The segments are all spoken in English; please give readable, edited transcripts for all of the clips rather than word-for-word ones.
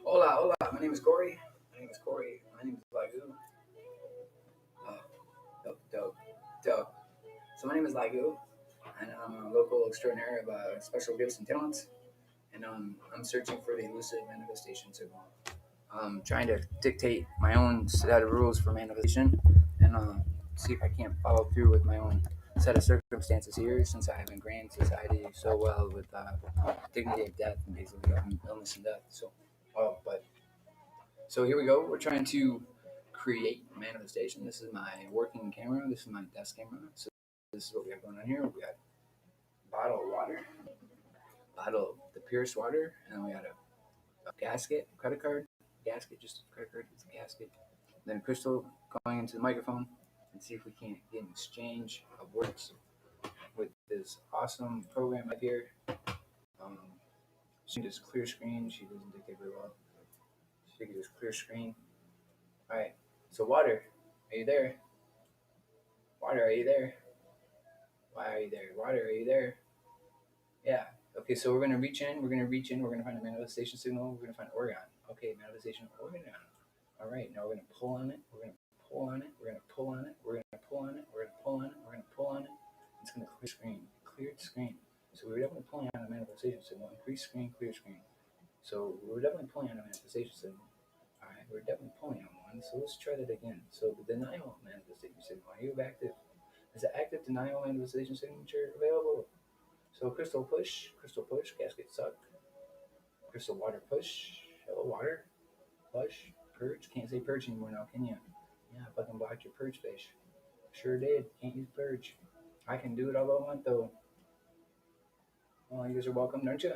Hola, hola. My name is Corey. My name is Corey. My name is Lagu. Dope, dope, dope. So my name is Lagu, and I'm a local extraordinaire of special gifts and talents. And I'm searching for the elusive manifestation signal. Trying to dictate my own set of rules for manifestation, and see if I can't follow through with my own set of circumstances here, since I have ingrained society so well with dignity of death and basically illness and death. So here we go. We're trying to create manifestation. This is my working camera. This is my desk camera. So this is what we have going on here. We got a bottle of water, bottle of the purest water, and then we got a gasket, credit card, gasket, just a credit card, it's a gasket. Then a crystal going into the microphone, and see if we can't get an exchange of words with this awesome program up here. She can just clear screen. She doesn't dictate very well. She can just clear screen. All right. So water, are you there? Water, are you there? Why are you there? Water, are you there? Yeah. Okay, so we're gonna reach in. We're gonna reach in. We're gonna find a manifestation signal. We're gonna find organ. Okay, manifestation organ. All right. Now we're gonna pull on it. We're gonna pull on it. We're gonna pull on it. We're gonna pull on it. We're gonna pull on it. We're gonna pull on it. It's gonna clear screen. Cleared screen. So we're definitely pulling on a manifestation signal. Increase screen. Clear screen. So we're definitely pulling on a manifestation signal. All right. We're definitely pulling on one. So let's try that again. So the denial manifestation signal. Are you active? Is the active denial manifestation signature available? So crystal push, gasket suck, crystal water push, hello water, push, purge. Can't say purge anymore now, can you? Yeah, I fucking blocked your purge fish. Sure did. Can't use purge. I can do it all I want though. Well, you guys are welcome, aren't you?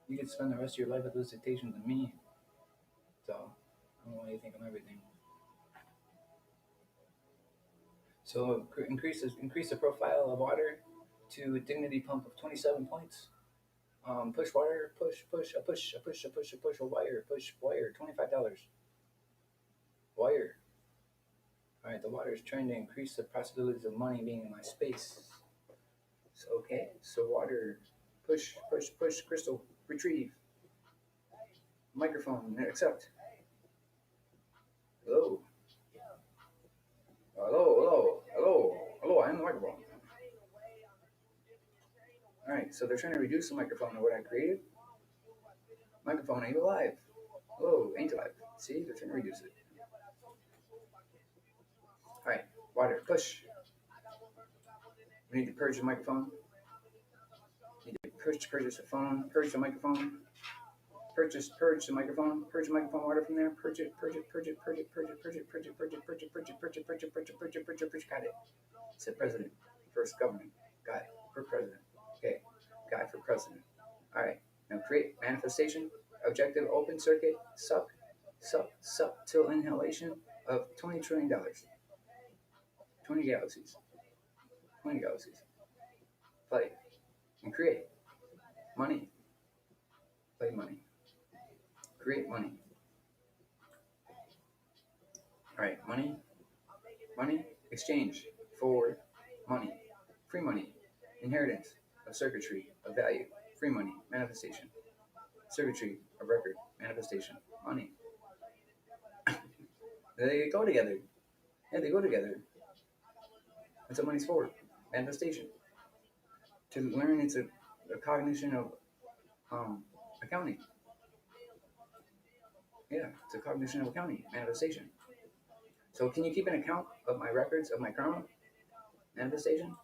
You can spend the rest of your life with those dictations and me. So I don't know why you think I'm everything. So increase the profile of water to a dignity pump of 27 points. Push wire, push a wire, push wire, $25. Wire. All right, the water is trying to increase the possibilities of money being in my space. So okay, so water, push, crystal, retrieve, microphone, accept. Hello, hello. I am the microphone. All right, so they're trying to reduce the microphone to what I created. Microphone, are you alive? Hello, ain't alive. See, they're trying to reduce it. All right, water, push. We need to purge the microphone. We need to purge the phone, purge the microphone. Purge the microphone, water from there, purge it, got it. Said president, first government, guy for president. Okay, guy for president. All right, now create manifestation, objective, open circuit, suck till inhalation of $20 trillion, 20 galaxies, play and create money, play money, create money. All right, money, exchange, forward, money, free money, inheritance of circuitry of value, free money, manifestation, circuitry of record, manifestation, money. They go together. Yeah, they go together. That's what money's for, manifestation. To learn, it's a cognition of accounting. Yeah, it's a cognition of accounting, manifestation. So can you keep an account of my records of my karma, manifestation?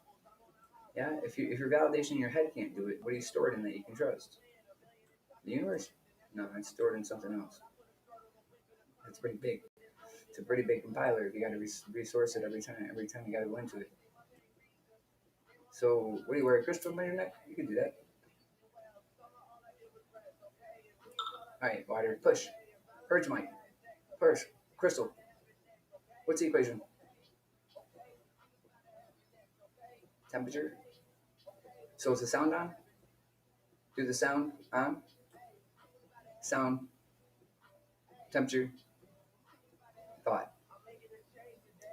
Yeah, if your validation in your head can't do it, what do you store it in that you can trust? The universe. No, it's stored in something else. It's pretty big. It's a pretty big compiler. You got to resource it every time. Every time you got to go into it. So, what do you wear? A crystal on your neck? You can do that. All right, water. Push. Purge mic. Push. Crystal. What's the equation? Temperature. So is the sound on? Do the sound on? Sound. Temperature. Thought.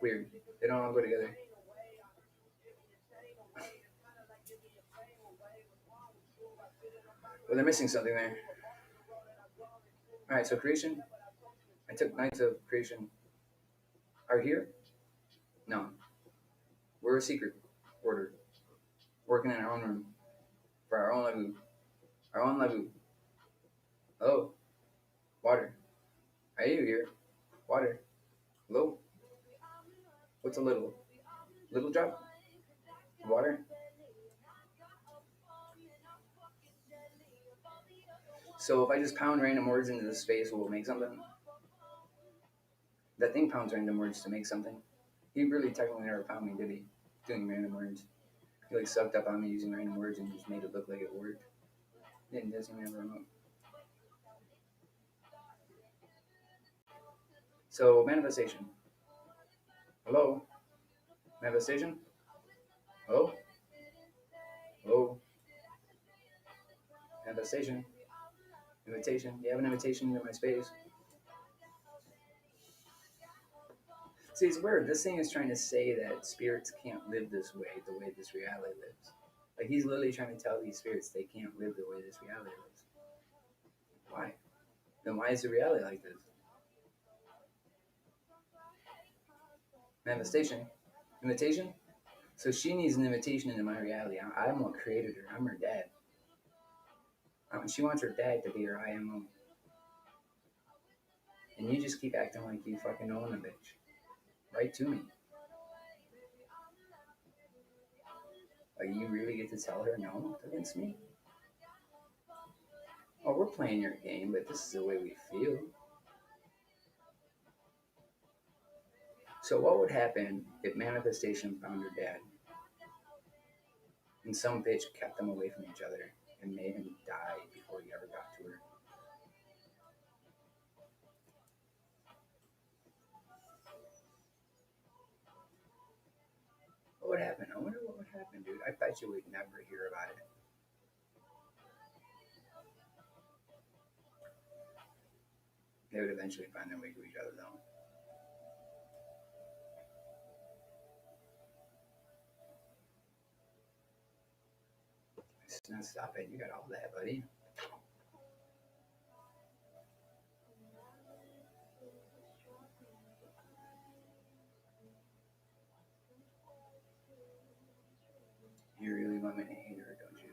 Weird. They don't all go together. Well, they're missing something there. All right, so creation. I took Knights of Creation. Are here? No. We're a secret order. Working in our own room. For our own lagoon. Our own lagoon. Hello? Water. Are you here? Water. Hello? What's a little? Little drop? Water? So if I just pound random words into the space, will it make something? That thing pounds random words to make something. He really technically never found me, did he? Doing random words. He like sucked up on me using random words and just made it look like it worked. It doesn't even remote. So manifestation. Hello? Manifestation? Hello? Hello? Manifestation? Invitation? You have an invitation into my space? See, it's weird. This thing is trying to say that spirits can't live this way, the way this reality lives. Like, he's literally trying to tell these spirits they can't live the way this reality lives. Why? Then why is the reality like this? Manifestation? Invitation? So she needs an invitation into my reality. I'm what created her. I'm her dad. She wants her dad to be her IMO. And you just keep acting like you fucking own a bitch. Right to me. Like, you really get to tell her no against me? Oh, we're playing your game, but this is the way we feel. So what would happen if manifestation found her dad and some bitch kept them away from each other and made him die before he ever got to her? What would happen? I wonder what would happen, dude. I bet you we'd never hear about it. They would eventually find their way to each other, though. No, stop it. You got all that, buddy. You really want me to hate her, don't you?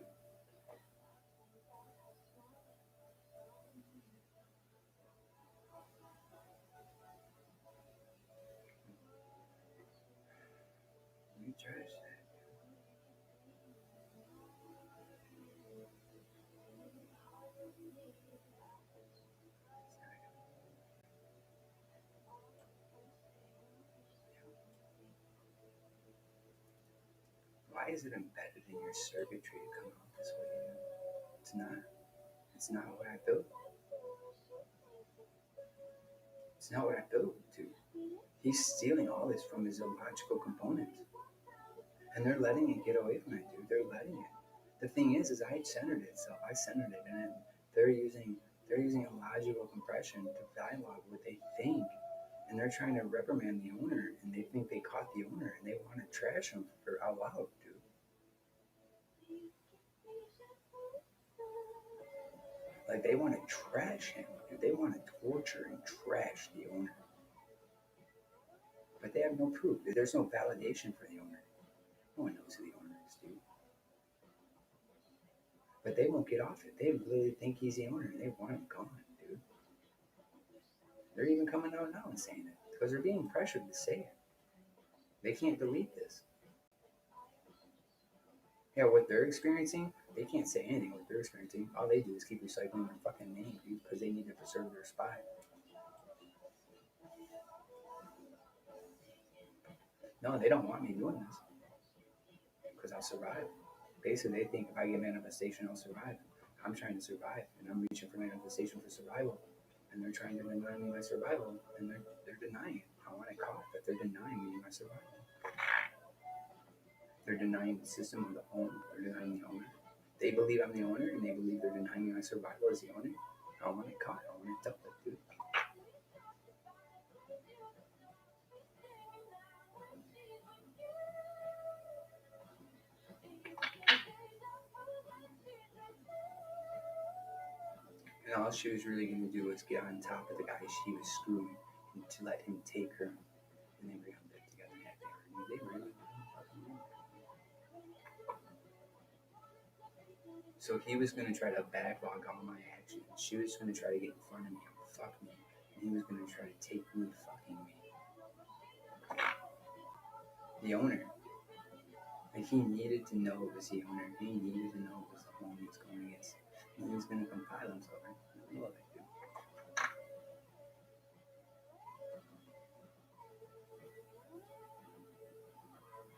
You trash that. Why is it embedded in your circuitry to come out this way? It's not. It's not what I built. It's not what I built, dude. He's stealing all this from his illogical components. And they're letting it get away from it, dude. They're letting it. The thing is I centered it, so I centered it, and they're using illogical compression to dialogue what they think, and they're trying to reprimand the owner, and they think they caught the owner, and they want to trash him for out loud, dude. Like, they want to trash him, dude. They want to torture and trash the owner, but they have no proof. There's no validation for the owner. No one knows who the owner is, dude. But they won't get off it. They really think he's the owner, and they want him gone, dude. They're even coming out now and saying it because they're being pressured to say it. They can't delete this. Yeah, what they're experiencing, They can't say anything with their parenting. All they do is keep recycling their fucking name, dude, because they need to preserve their spot. No, they don't want me doing this because I'll survive. Basically, they think if I get manifestation, I'll survive. I'm trying to survive, and I'm reaching for manifestation for survival. And they're trying to deny me my survival, and they're denying it. I want to call it that they're denying me my survival. They're denying the system of the home. They're denying the owner. They believe I'm the owner, and they believe they're denying me my survival as the owner. I want it caught. I want it dealt with, dude. And all she was really going to do was get on top of the guy she was screwing and to let him take her. And they were going to live together. And they really So he was going to try to backlog all my actions. She was going to try to get in front of me and fuck me. And he was going to try to take me fucking me. The owner. Like, he needed to know it was the owner. He needed to know it was the home he was going against. And he was going to compile himself in the middle of it, dude.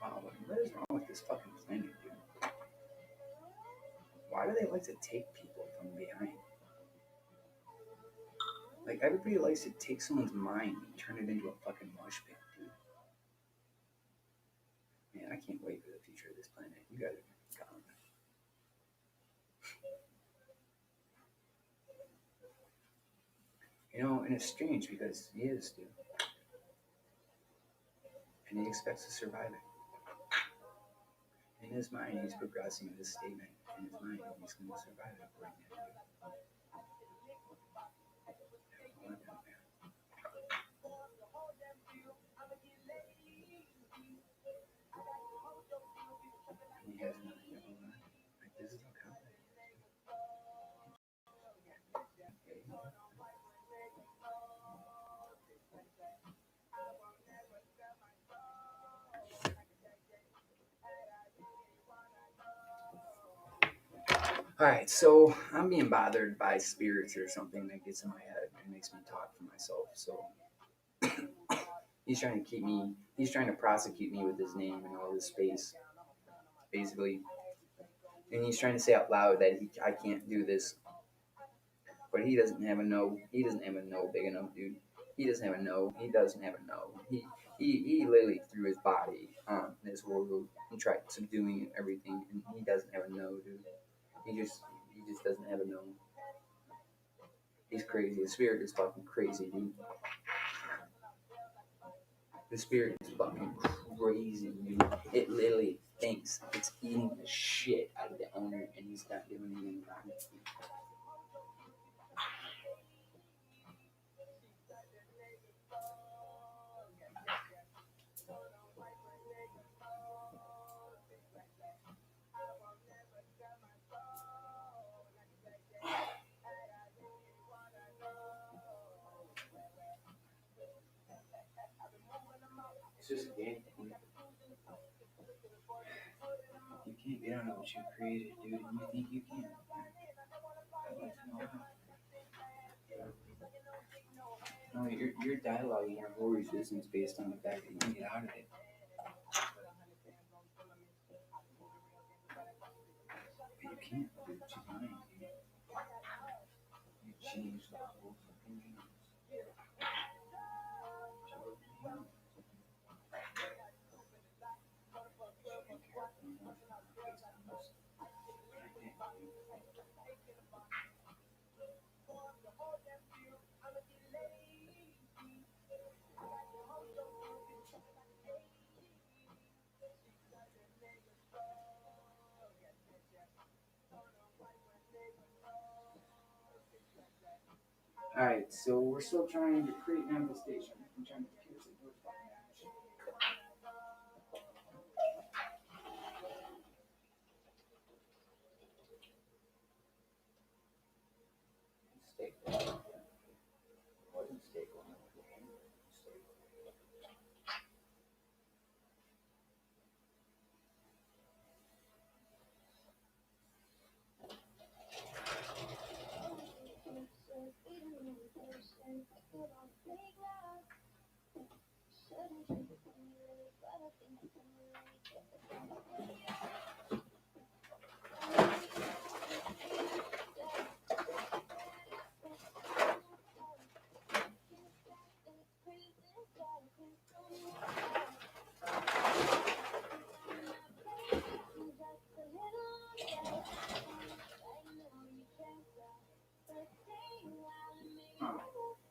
Wow, what is wrong with this fucking planet, dude? Why do they like to take people from behind? Like, everybody likes to take someone's mind and turn it into a fucking mosh pit, dude. Man, I can't wait for the future of this planet. You guys are gonna be gone. You know, and it's strange because he is, dude. And he expects to survive it. In his mind, he's progressing this statement. In his mind, he's going to survive it right now, dude. And he has another devil on. Like, this is how confident he is. Alright, so I'm being bothered by spirits or something that gets in my head and makes me talk for myself. So he's trying to keep me, he's trying to prosecute me with his name and all this space, basically. And he's trying to say out loud that I can't do this. But he doesn't have a no. He doesn't have a no big enough, dude. He doesn't have a no. He doesn't have a no. He literally threw his body on this world and tried subduing everything, and he doesn't have a no, dude. He just doesn't have a no. He's crazy. The spirit is fucking crazy, dude. The spirit is fucking crazy, dude. It literally thinks it's eating the shit out of the owner, and he's not doing anything about it. It's just a game. You can't get out of what you created, dude, and you think you can. I'd like to know how. No, your dialogue and your whole resistance based on the fact that you can get out of it. But you can't, dude. She's lying to you. You changed the whole fucking game. Alright, so we're still trying to create manifestation. I'm trying to pierce it with fucking action. Stay. Wasn't stay going on the game. Stay.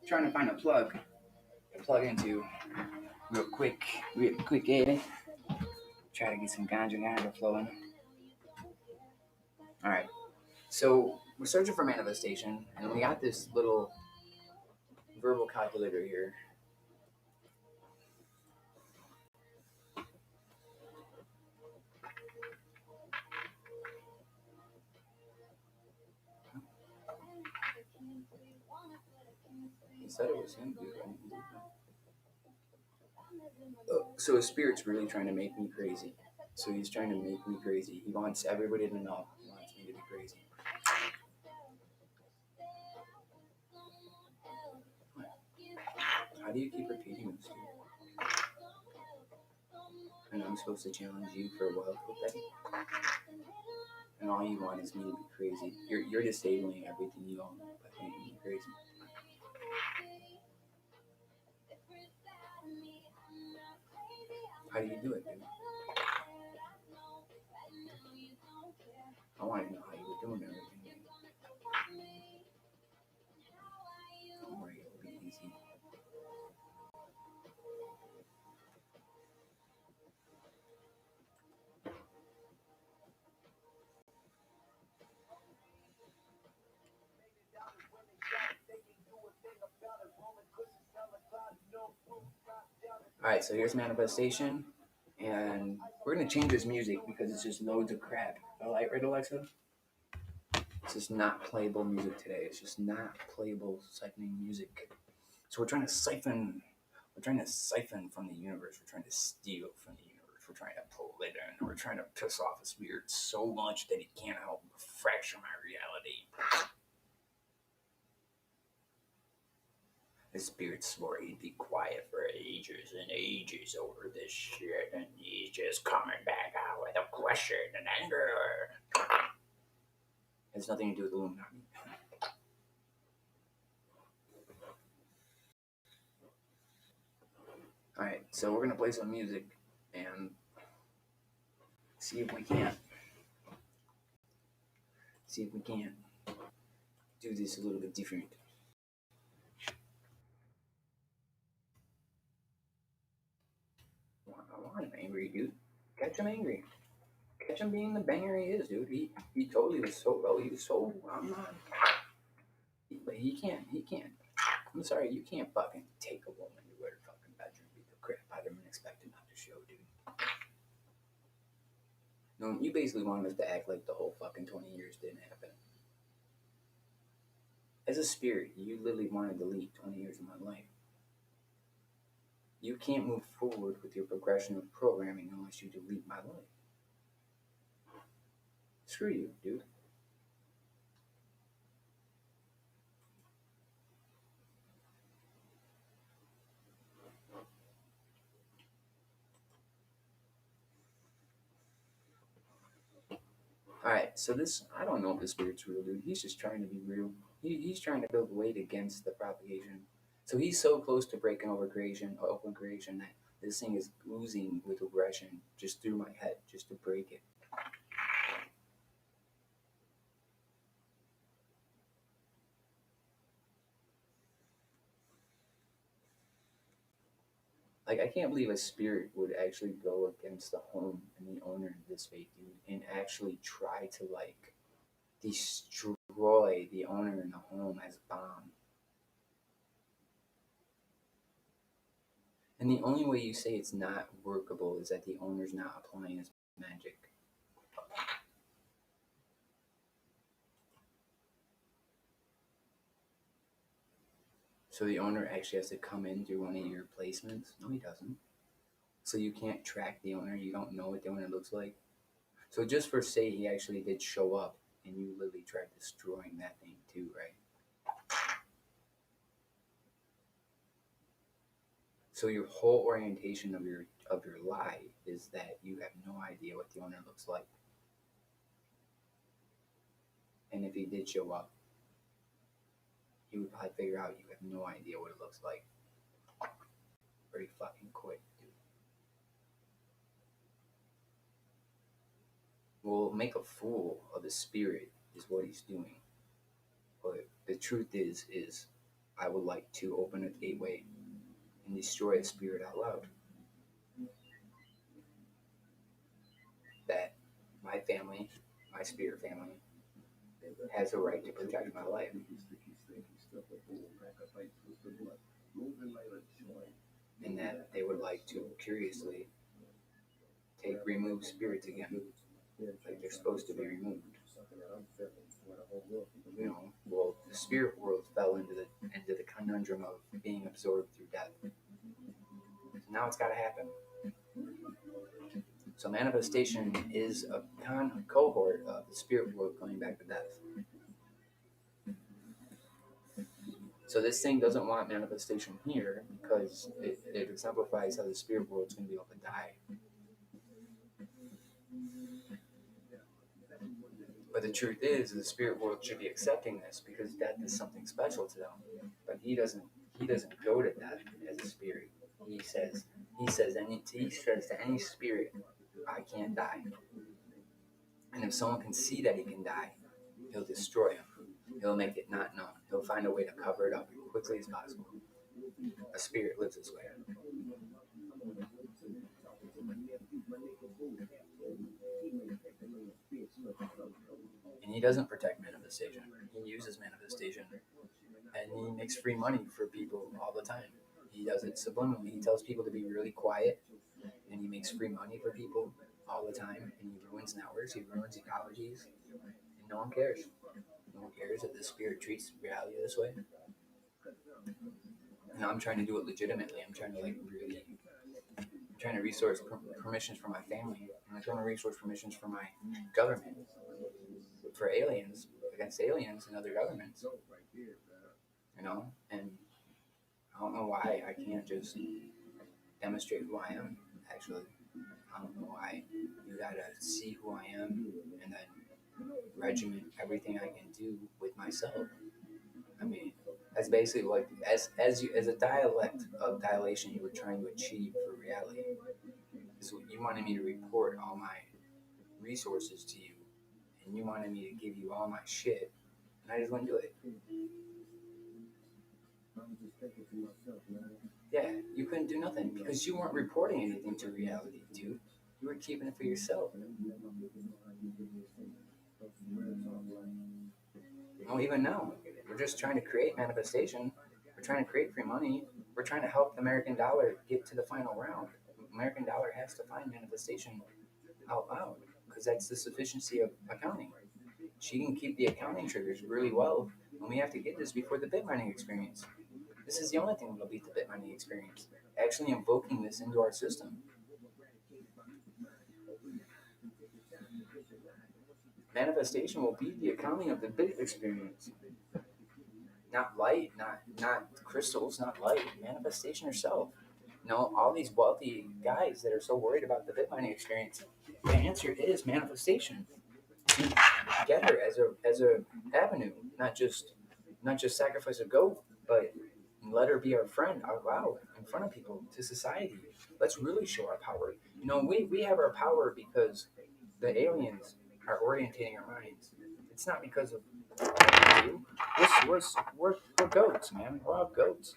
Trying to find a plug to plug into real quick, eh? Try to get some ganja flowing. All right. So we're searching for manifestation, and we got this little verbal calculator here. He said it was him, dude. So his spirit's really trying to make me crazy. So he's trying to make me crazy. He wants everybody to know. He wants me to be crazy. How do you keep repeating this? And I'm supposed to challenge you for wealth with that? And all you want is me to be crazy. You're disabling everything you own by making me crazy. How do you do it, dude? I want to know how you were doing everything. Don't worry, it'll be easy. Alright, so here's manifestation. And we're going to change this music because it's just loads of crap. Alright, right, Alexa? It's just not playable music today. It's just not playable siphoning music. So we're trying to siphon from the universe. We're trying to steal from the universe. We're trying to pull it in. We're trying to piss off a spirit so much that it can't help but fracture my reality. The spirit swore he'd be quiet for ages and ages over this shit, and he's just coming back out with aggression and anger. It has nothing to do with Illuminati. Alright, so we're gonna play some music and see if we can't do this a little bit different. I want him angry, dude. Catch him angry. Catch him being the banger he is, dude. He totally was so well. He was so. I'm not. But he can't. I'm sorry, you can't fucking take a woman to her fucking bedroom, beat the crap out of him, and expect him not to show, dude. No, you basically wanted us to act like the whole fucking 20 years didn't happen. As a spirit, you literally wanted to delete 20 years of my life. You can't move forward with your progression of programming unless you delete my life. Screw you, dude. Alright, so this, I don't know if the spirit's real, dude. He's just trying to be real. He's trying to build weight against the propagation. So he's so close to breaking open creation, that this thing is oozing with aggression just through my head, just to break it. Like, I can't believe a spirit would actually go against the home and the owner of this fake dude and actually try to, like, destroy the owner in the home as a bomb. And the only way you say it's not workable is that the owner's not applying his magic. So the owner actually has to come in through one of your placements? No, he doesn't. So you can't track the owner. You don't know what the owner looks like. So just for say he actually did show up and you literally tried destroying that thing too, right? So your whole orientation of your lie is that you have no idea what the owner looks like. And if he did show up, he would probably figure out you have no idea what it looks like pretty fucking quick, dude. Well, make a fool of the spirit is what he's doing. But the truth is I would like to open a gateway and destroy a spirit out loud. That my family, my spirit family, has a right to protect my life. And that they would like to curiously remove spirits again, like they're supposed to be removed. Well, the spirit world fell into the conundrum of being absorbed through death. So now it's got to happen. So manifestation is a cohort of the spirit world going back to death. So this thing doesn't want manifestation here because it exemplifies how the spirit world is going to be able to die. But the truth is, the spirit world should be accepting this because death is something special to them. But he doesn't go to death as a spirit. He says to any spirit, I can't die. And if someone can see that he can die, he'll destroy him. He'll make it not known. He'll find a way to cover it up as quickly as possible. A spirit lives this way. And he doesn't protect manifestation. He uses manifestation. And he makes free money for people all the time. He does it subliminally. He tells people to be really quiet. And he makes free money for people all the time. And he ruins networks. He ruins ecologies. And no one cares. No one cares that the spirit treats reality this way. And I'm trying to do it legitimately. I'm trying to I'm trying to resource permissions for my family. And I'm trying to resource permissions for my government. For aliens, against aliens and other governments. And I don't know why I can't just demonstrate who I am, actually. I don't know why you gotta see who I am and then regiment everything I can do with myself. I mean, that's basically what as a dialect of dilation you were trying to achieve for reality. So you wanted me to report all my resources to you, and you wanted me to give you all my shit, and I just wouldn't do it. Yeah, you couldn't do nothing because you weren't reporting anything to reality, dude. You were keeping it for yourself. Well, even now, we're just trying to create manifestation. We're trying to create free money. We're trying to help the American dollar get to the final round. American dollar has to find manifestation out loud because that's the sufficiency of accounting. She can keep the accounting triggers really well, and we have to get this before the bit mining experience. This is the only thing that'll beat the bit mining experience. Actually invoking this into our system. Manifestation will be the accounting of the bit experience. Not light, not crystals, not light. Manifestation herself. All these wealthy guys that are so worried about the bit mining experience, the answer is manifestation. Get her as a avenue, not just sacrifice a goat, but let her be our friend out loud in front of people to society. Let's really show our power. We have our power because the aliens are orientating our minds. It's not because of you. We're goats, man. We're all goats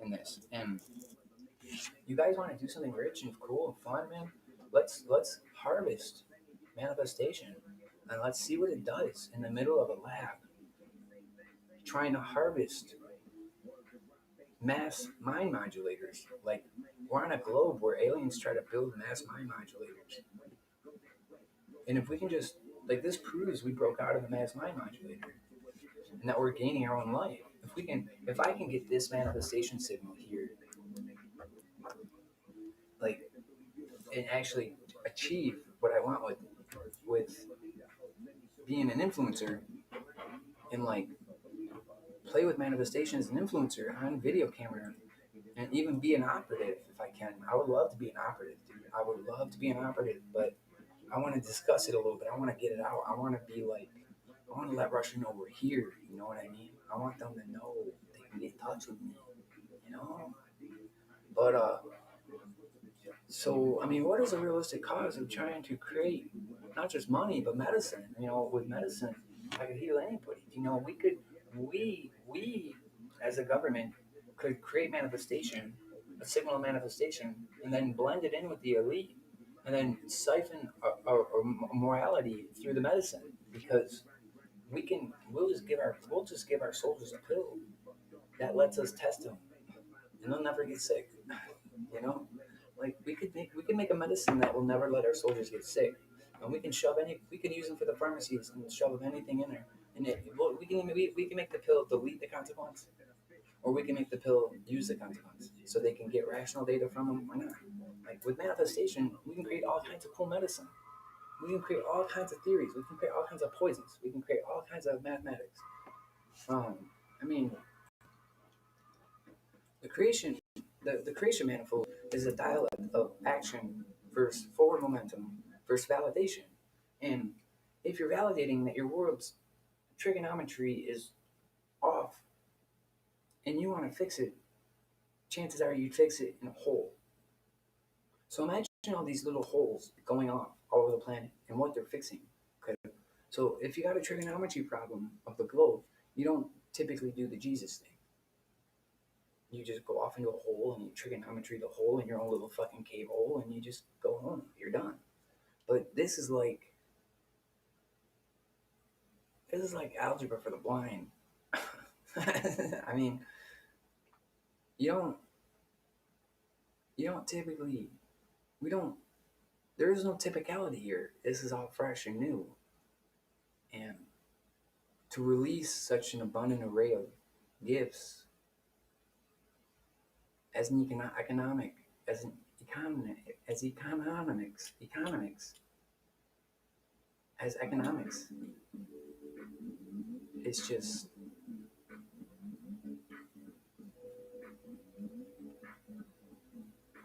in this. And you guys want to do something rich and cool and fun, man? Let's harvest manifestation and let's see what it does in the middle of a lab. Trying to harvest mass mind modulators. Like, we're on a globe where aliens try to build mass mind modulators. And if we can just, this proves we broke out of the mass mind modulator and that we're gaining our own life. If I can get this manifestation signal here, and actually achieve what I want with being an influencer and play with manifestation as an influencer on video camera and even be an operative if I can. I would love to be an operative, dude. I would love to be an operative, but I want to discuss it a little bit. I want to get it out. I want to be like, I want to let Russia know we're here. You know what I mean? I want them to know they can get in touch with me. You know, but so I mean, what is a realistic cause of trying to create not just money but medicine? You know, with medicine, I could heal anybody. You know, we as a government could create manifestation, a signal of manifestation, and then blend it in with the elite, and then siphon our morality through the medicine because we'll just give our soldiers a pill that lets us test them, and they'll never get sick. You know, like we could make a medicine that will never let our soldiers get sick, and we can use them for the pharmacies and shove anything in there, and we can make the pill delete the consequence, or we can make the pill use the consequence, so they can get rational data from them or not. Like with manifestation, we can create all kinds of cool medicine. We can create all kinds of theories. We can create all kinds of poisons. We can create all kinds of mathematics. Um, I mean, the creation, the creation manifold is a dialect of action versus forward momentum versus validation. And if you're validating that your world's trigonometry is off and you want to fix it, chances are you'd fix it in a hole. So imagine all these little holes going off all over the planet and what they're fixing. Okay. So if you got a trigonometry problem of the globe, you don't typically do the Jesus thing. You just go off into a hole and you trigonometry the hole in your own little fucking cave hole and you just go home. You're done. But this is like algebra for the blind. I mean, you don't you don't typically we don't there is no typicality here. This is all fresh and new. And to release such an abundant array of gifts as an economic as an economics as economics, it's just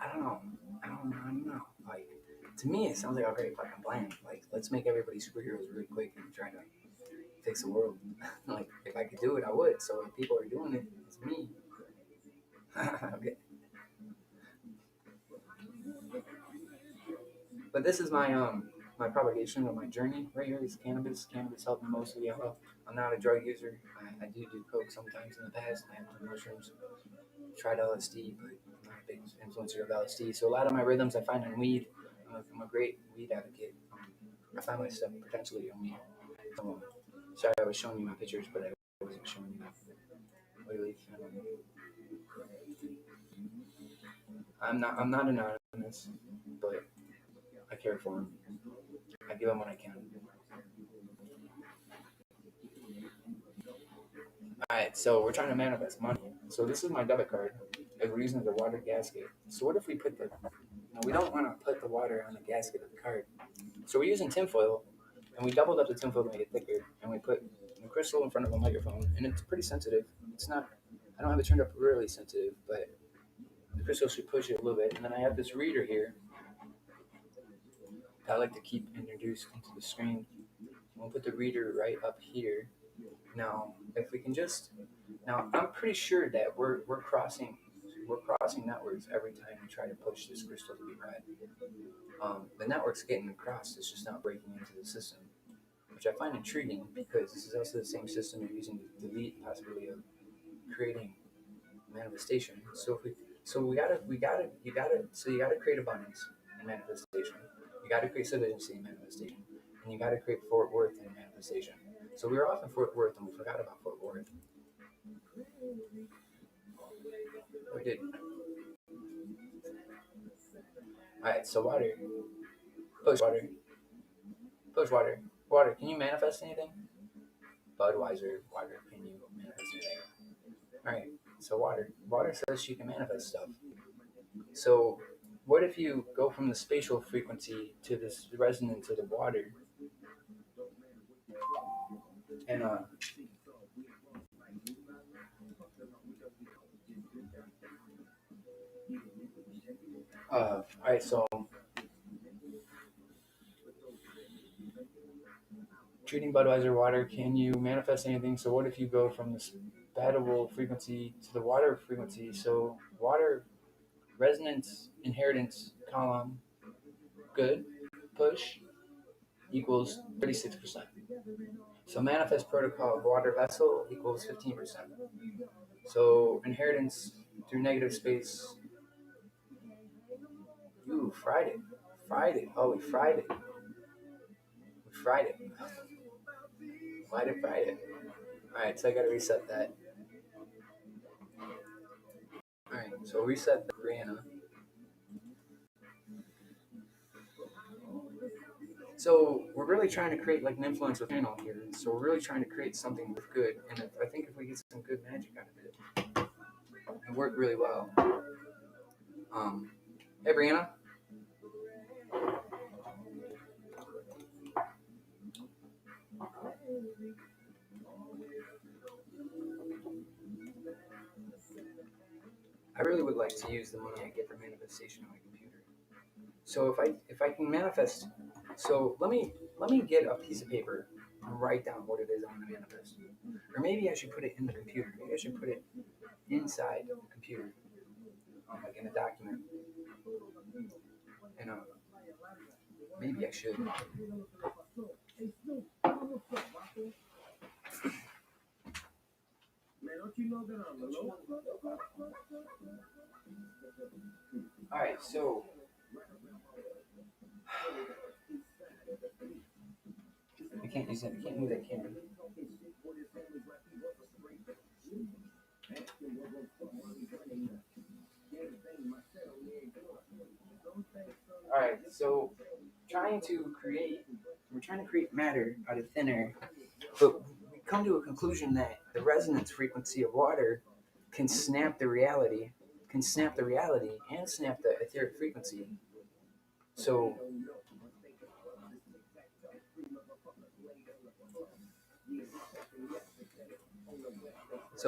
I don't know. I don't know. Like to me, it sounds like a great fucking plan. Like let's make everybody superheroes really quick and try to fix the world. Like if I could do it, I would. So if people are doing it, it's me. Okay. But this is my propagation of my journey right here is cannabis. Cannabis helped me mostly. I'm not a drug user. I do coke sometimes in the past. I have done mushrooms, tried LSD, but I'm not a big influencer of LSD. So a lot of my rhythms I find in weed. I'm a great weed advocate. I find myself potentially on weed. Um, Sorry, I was showing you my pictures, but I wasn't showing you my leaf. I'm not anonymous, but I care for him. I give him what I can. All right, so we're trying to manifest money. So this is my debit card. And we're using the water gasket. So what if we put the? No, we don't want to put the water on the gasket of the card. So we're using tinfoil, and we doubled up the tinfoil to make it thicker, and we put the crystal in front of a microphone, and it's pretty sensitive. It's not. I don't have it turned up really sensitive, but the crystal should push it a little bit. And then I have this reader here that I like to keep introduced into the screen. We'll put the reader right up here. Now, if we can just now, I'm pretty sure that we're crossing networks every time we try to push this crystal to be red. The network's getting crossed; it's just not breaking into the system, which I find intriguing because this is also the same system you're using to delete the possibility of creating manifestation. So you gotta create abundance in manifestation. You gotta create sufficiency in manifestation, and you gotta create Fort Worth in manifestation. So we were off in Fort Worth and we forgot about Fort Worth. We did. All right. So water, push water, push water, water. Can you manifest anything? Budweiser, water. Can you manifest anything? All right. So water says she can manifest stuff. So what if you go from the spatial frequency to this resonance of the water, and Alright, so treating Budweiser water, can you manifest anything? So what if you go from the compatible frequency to the water frequency? So water resonance inheritance column good push equals 36%. So manifest protocol of water vessel equals 15%. So inheritance through negative space. Ooh, fried it. Fried it. Oh, we fried it. We fried it. Why did fried it? Alright, so I gotta reset that. Alright, so reset the Brianna. So we're really trying to create like an influence with panel here. So we're really trying to create something with good. And I think if we get some good magic out of it, it worked really well. Hey Brianna. I really would like to use the money I get from manifestation on my computer. So if I can manifest, so let me get a piece of paper and write down what it is I want to manifest. Or maybe I should put it in the computer. Maybe I should put it inside the computer, like in a document. And maybe I should. All right, so I can't use that. I can't move that camera. All right, so we're trying to create matter out of thin air, but we come to a conclusion that the resonance frequency of water can snap the reality, and snap the etheric frequency. So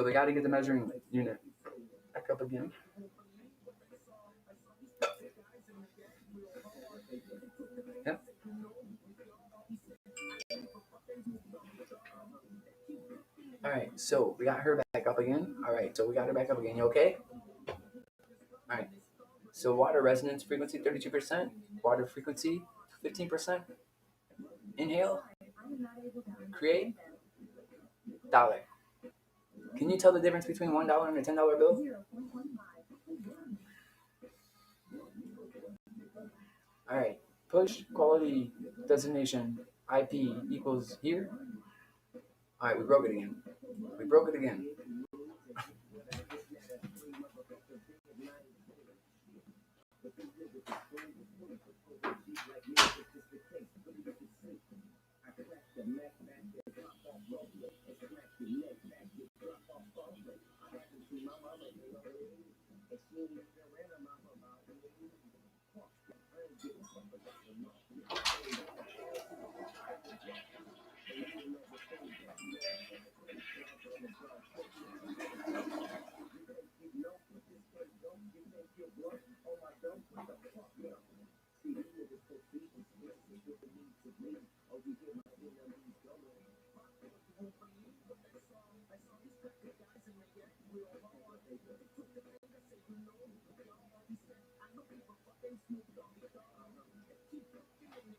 we got to get the measuring unit back up again. Yep. All right, so we got her back up again. All right, so we got her back up again. You okay? All right. So water resonance frequency 32%, water frequency 15%. Inhale, create, dollar. Can you tell the difference between $1 and a $10 bill? All right. Push quality designation IP equals here. All right, we broke it again. We broke it again.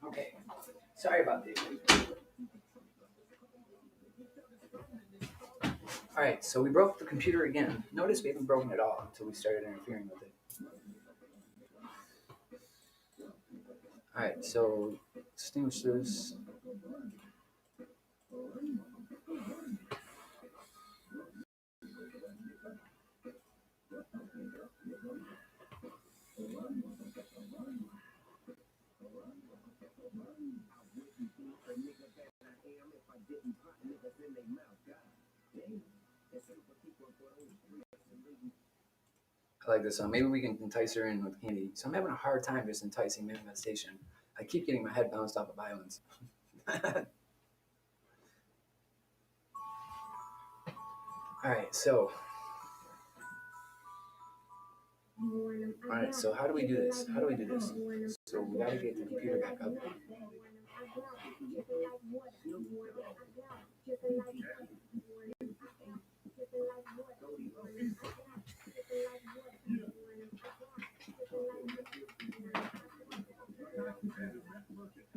Okay. Sorry about this. All right, so we broke the computer again. Notice we haven't broken it all until we started interfering with it. All right, so extinguish this. I like this song. Maybe we can entice her in with candy. So I'm having a hard time just enticing manifestation. I keep getting my head bounced off of violence. All right, so Alright, so how do we do this? How do we do this? So we gotta get the computer back up.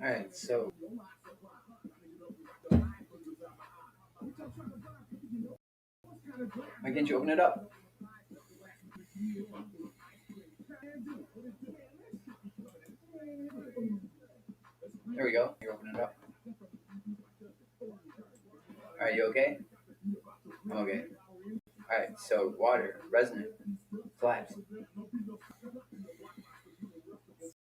Alright, so why can't you open it up? There we go. You're opening it up. Alright, you okay? I'm okay. Alright, so water, resonant, collapse.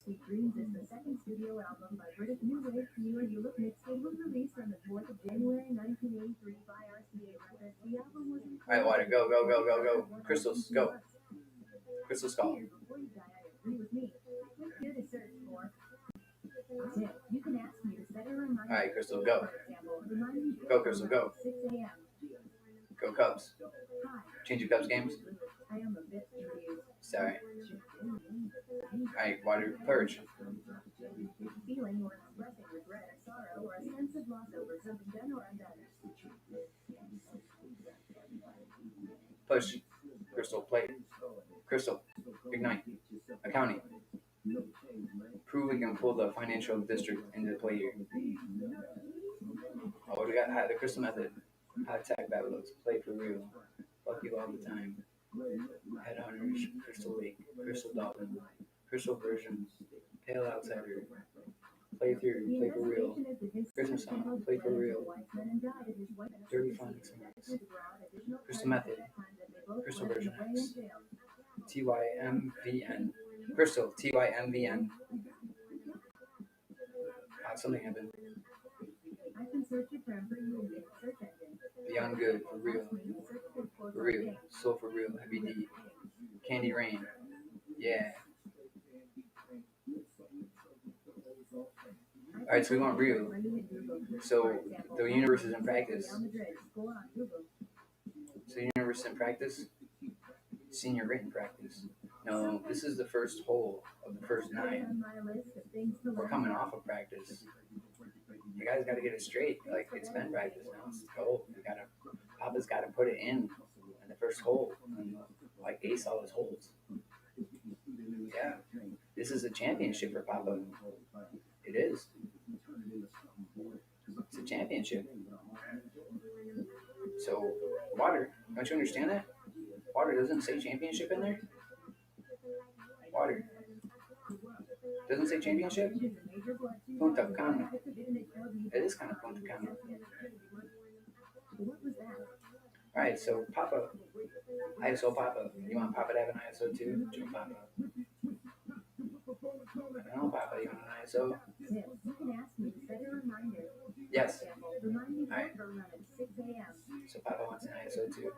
Sweet Dreams is the second studio album by British new wave trio You Look Mixtape was released on the 4th of January 1983 by RCA Records. The album was Alright, water, go, go, go, go, go. Crystals, go. Crystal skull. Before you die, I agree with me. Click here to search for Tip. You can ask me to set a reminder. Alright, Crystal, go. For example, remind me Go, Crystal, go. 6 a.m. Go Cubs. Hi, Change your Cubs games. I am a bit confused. Sorry. Alright, water, purge. Feeling or expressing regret or sorrow or a sense of loss over something done or undone. Push. Crystal, play. Crystal, ignite. Accounting. Prove we can pull the financial district into play here. Oh, what do we got? The crystal method. High tech battles. Play for real. Fuck you all the time. Headhunters. Crystal Lake. Crystal Dolphin. Crystal version. Pale outsider. Play through. Play for real. Christmas song. Play for real. Dirty phonics. Crystal method. Crystal version X. TYMVN. Crystal. TYMVN. Something happened. I can search your term for you in the search engine. Beyond good. For real. For real. Soul for real. Heavy D. Candy Rain. Yeah. Alright, so we want real. So the universe is in practice. So the universe is in practice. Senior written practice. No, this is the first hole of the first 9. We're coming off of practice. You guys got to get it straight. Like, it's been practice now. It's gold. Papa's got to put it in the first hole. And, like, ace all his holes. Yeah. This is a championship for Papa. It is. It's a championship. So, water. Don't you understand that? Water doesn't say championship in there. Water. Doesn't say championship? Punta Cana. It is kind of Punta Cana. Alright, so Papa. ISO Papa. You want Papa to have an ISO too? Joe Papa. I don't know, Papa. You want an ISO? Yes. Alright. So Papa wants an ISO too.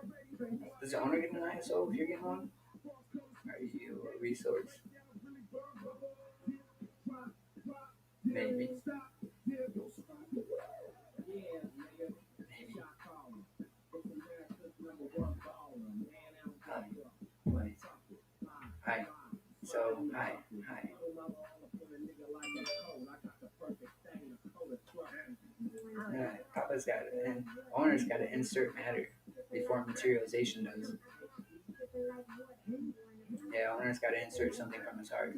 Does the owner get an ISO if you're getting one? Are you a resource? Maybe. Maybe. Hi. So, hi. Papa's got it, and owner's got to insert matter before materialization does. Yeah, owner's got to insert something from his heart.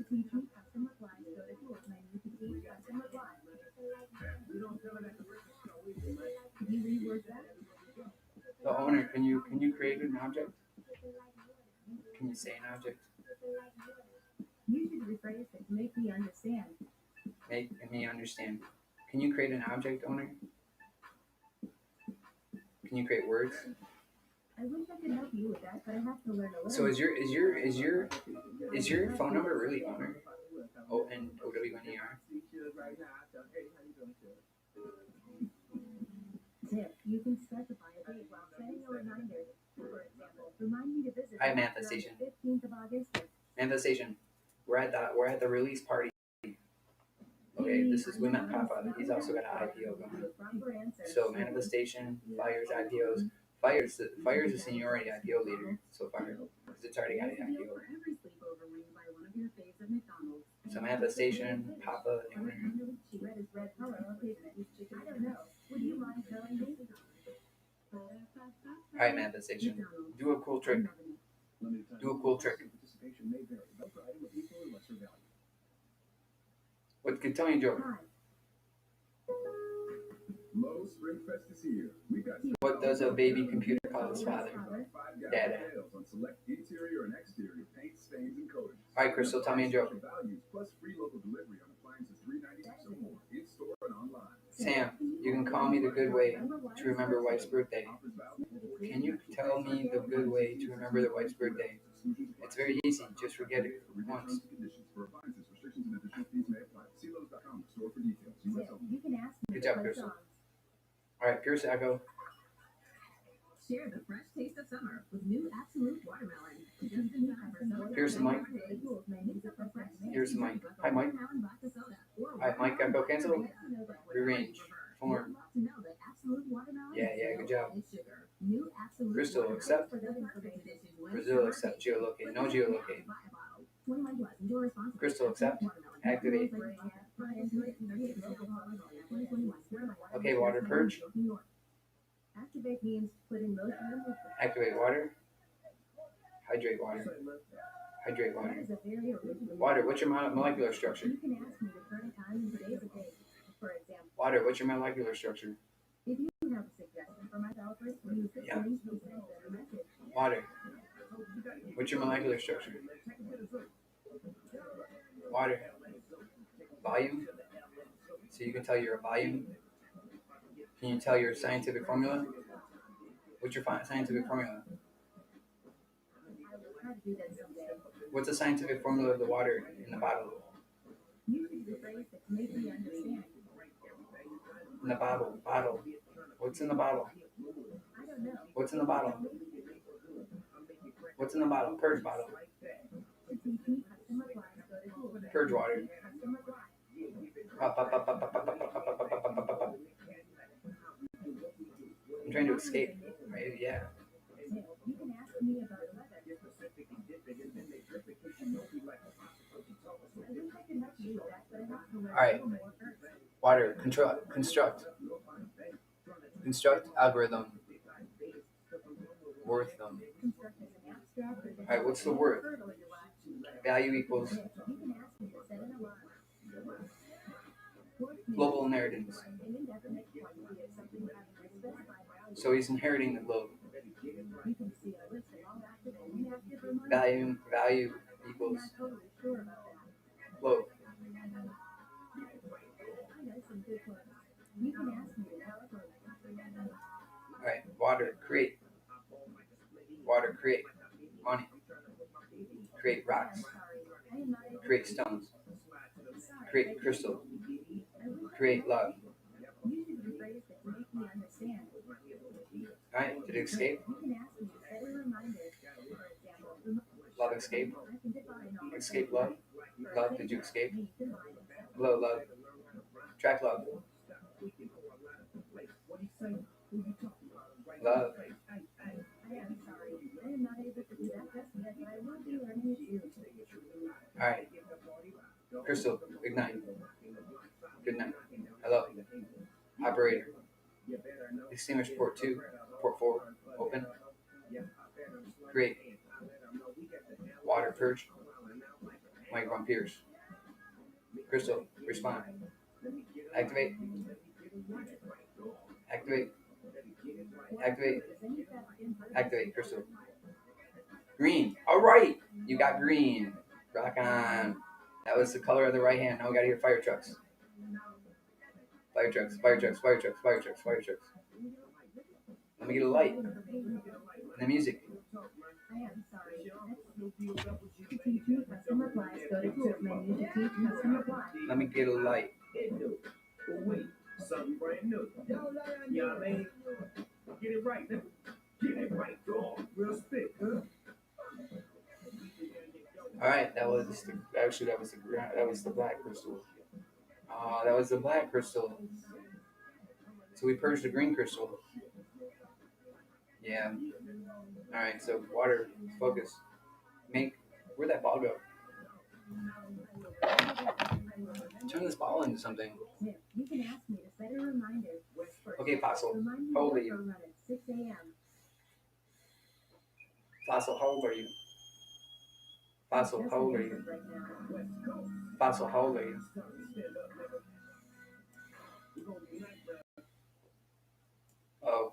So, owner, can you create an object? Can you say an object? You should rephrase it to make me understand. Make me understand. Can you create an object, owner? Can you create words? I wish I could help you with that, but I have to learn a little. So is your phone number really owner? ONOWNER? Tip, you can specify a date while setting a reminder. For example, remind me to visit Hi, manifestation. 15th of August. Manifestation. We're at the release party. Okay, we met Papa. He's also got an IPO going. So manifestation, fires, IPOs. Fires a seniority IPO leader so far because it's already got an IPO. manifestation, Papa. Red is red color. Okay, I don't know. Would you mind telling me? Alright, manifestation. Do a cool trick. Do a cool trick. What can tell me a joke? What does a baby computer call its father? Dada. Alright, Crystal, tell me a joke. Sam, you can call me the good way to remember wife's birthday. Can you tell me the good way to remember the wife's birthday? It's very easy. Just forget it once. Good job, Crystal. Alright, Pierce Echo. Share the fresh taste of summer with new Absolute Watermelon. Here's the mic. Here's the mic. Hi, Mike. Alright, Mike, Echo cancel. Rearrange. Form. Yeah, good job. Crystal, accept. Brazil, accept. Geolocate. No geolocate. Crystal, accept. Activate. Okay, water purge. Activate means put in motion. Activate water. Hydrate water. Hydrate water. Water, what's your molecular structure? You can ask me to turn time in today's day. For example, Water, what's your molecular structure? if you have a suggestion for my developers, use the Yeah. link to send a message. Water, what's your molecular structure? Water. Volume. So you can tell your volume. Can you tell your scientific formula? What's your scientific formula? I will try to do that someday. What's the scientific formula of the water in the bottle? Use the phrase that can make me understand. In the bottle. Bottle. What's in the bottle? I don't know. What's in the bottle? What's in the bottle? Purge bottle. Purge water. Pop, pop, pop, pop, pop, pop, pop, pop, pop, pop, pop, pop, pop. I'm trying to escape. Right? Yeah. You can ask me about weather. I wish I could help you with that, but I have to learn All right. a little more first. Water. Construct algorithm. Worth them. Construct is an abstract or All right. What's the worth? fertile you watch. Value equals You can ask me to set an alarm. global inheritance. An indefinite quantity of something having a specified value. So he's inheriting the globe. You can see a list of all active and inactive reminders. Value I'm equals not totally sure about that. globe. I know some good ones. You can ask me to help her. All right. Water. Create. Water. Create. Money. Create rocks. Sorry, I am not able Create stones. Sorry. Create crystal. I wish Create love. you should rephrase that to make me understand. All right. Did it escape? You can ask me to set a reminder. For example, Love escape. I can define all Escape love. Love. Did you escape? me define. Hello, love. Track love. Love. I am sorry. I am not able to do that just yet, but I will be learning it soon. All right. Crystal, ignite. Good night. Hello. Operator. Extinguish port 2. Port 4. Open. Create. Water purge. Micron Pierce. Crystal, respond. Activate. Activate. Activate. Activate, Crystal. Green. All right. You got green. Rock on. That was the color of the right hand. Now we got to hear fire trucks. Fire trucks, fire trucks, fire trucks, fire trucks, fire trucks. Let me get a light. And the music. I am sorry. To teach me custom replies, go to tools menu to teach custom reply. Let me get a light. Something brand new. You know what I mean? Get it right. Get it right, dog. Real spit, huh? All right, that was the black crystal. That was the black crystal. So we purged the green crystal. Yeah. All right. So water, focus. Where'd that ball go? Turn this ball into something. Tip, you can ask me to set a reminder. Okay, Fossil. Remind me How old are to you? run at 6 a.m. Fossil, how old are you? Fossil, how old are you? Right now. Fossil, how old are you? Oh.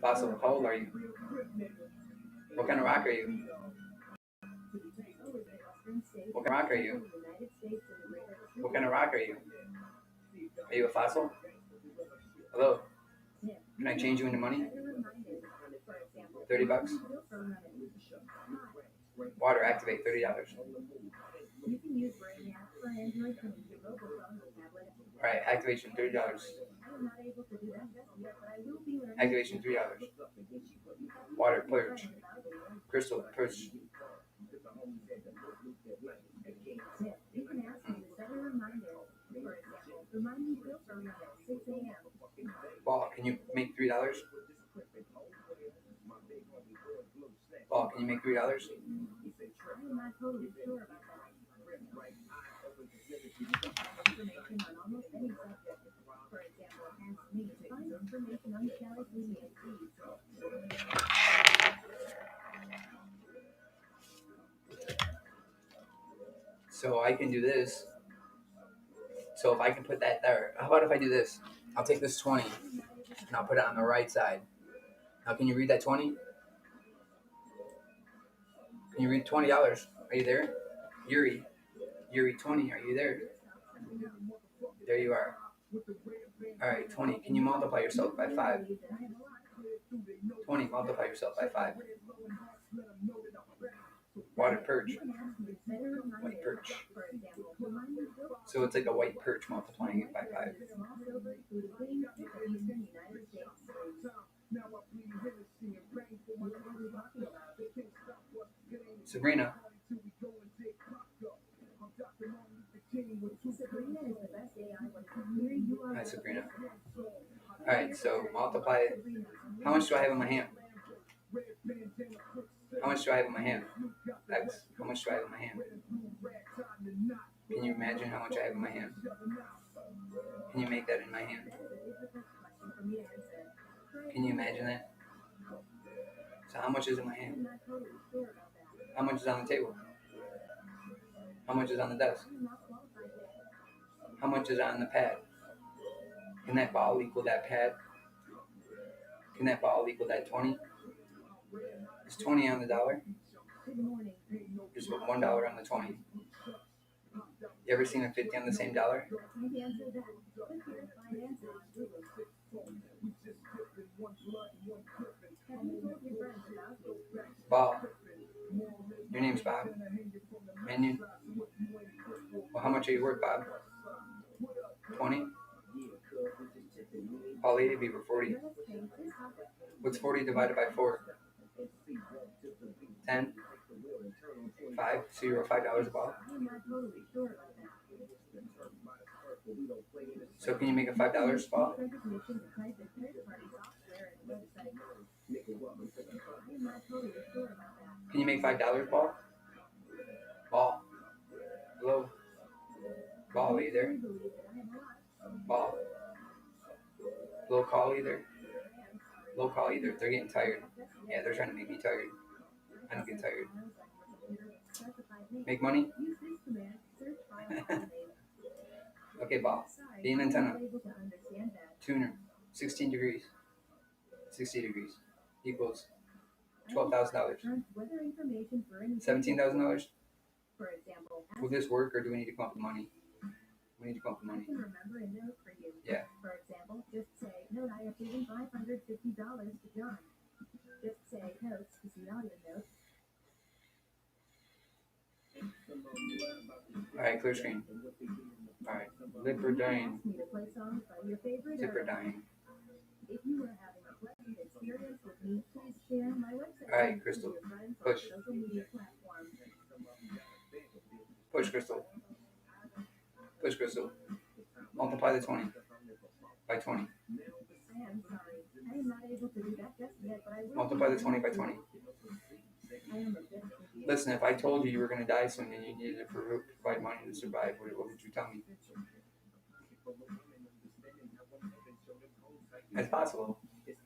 Fossil, how old are you? What kind of rock are you? What kind of rock are you? What kind of rock are you? Are you a fossil? Hello? Can I change you into money? $30? Water, activate $30. You can use Brain app for Android phone, your mobile phone, or tablet. Alright, activation $30. I'm not able to do that just yet, but I will be learning. Activation $3. Water, purge. Crystal, purge. Tip, you can ask me to set a reminder. For example, remind me to run at 6 a.m. Ball, can you make $3? Ball, can you make $3? I'm not totally sure about that. Information on almost any subject. For example, ask me to find information on Kelly's email, please. So I can do this. So if I can put that there, how about if I do this? I'll take this 20 and I'll put it on the right side. Now can you read that 20? Can you read $20? Are you there? Yuri 20, are you there? There you are. Alright, 20. Can you multiply yourself by 5? 20, multiply yourself by 5. Water perch. White perch. So it's like a white perch multiplying it by 5. Sabrina. Hi, Sabrina. Alright, so multiply. How much do I have in my hand? How much do I have in my hand? X. How much do I have in my hand? Can you imagine how much I have in my hand? Can you make that in my hand? Can you imagine that? So how much is in my hand? How much is on the table? How much is on the desk? How much is on the pad? Can that ball equal that pad? Can that ball equal that 20? Is 20 on the dollar? Just put $1 on the 20. You ever seen a 50 on the same dollar? Bob. Your name's Bob. Minion. Well, how much are you worth, Bob? 20? All 80 be for 40. What's 40 divided by 4? 10? 5? So you're $5 a ball? So can you make a $5 ball? Can you make $5 ball? Ball. Hello? Ball, are you there? Ball. Low call either. Low call either. They're getting tired. Yeah, they're trying to make me tired. I don't get tired. Make money? Okay, ball. Be an antenna. Tuner. 16 degrees. 60 degrees. Equals $12,000. $17,000? Will this work or do we need to come up with money? We need to come up with money. Yeah. For example, just say, note, I have given $550 to John. Just say, notes, to see all your notes. Alright, clear screen. Alright, Lipper dying. Zipper dying. If you are having a pleasant experience with me, please share my website. Alright, Crystal. Push. Push, Crystal. Push, Crystal. Multiply the 20 by 20. I am sorry. I am not able to do that just yet, but I will. Multiply the 20 by 20. I am a bit confused. Listen, if I told you you were going to die soon and you needed to provide money to survive, what would you tell me? It's possible. You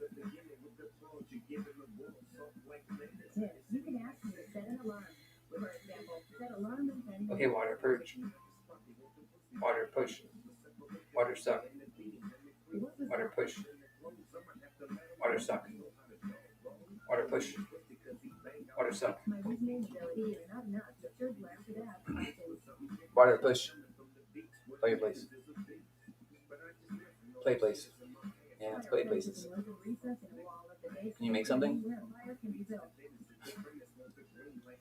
can ask me to set an alarm. For example, set alarm and 10 minutes. Okay, water, purge. Water, push. Water, suck. Water, push. Water, suck. Water, push. Water, suck. My reasoning ability is not enough to serve left to that. Water, push. Play, please. Play, please. Yeah, let's play places. Can you make something?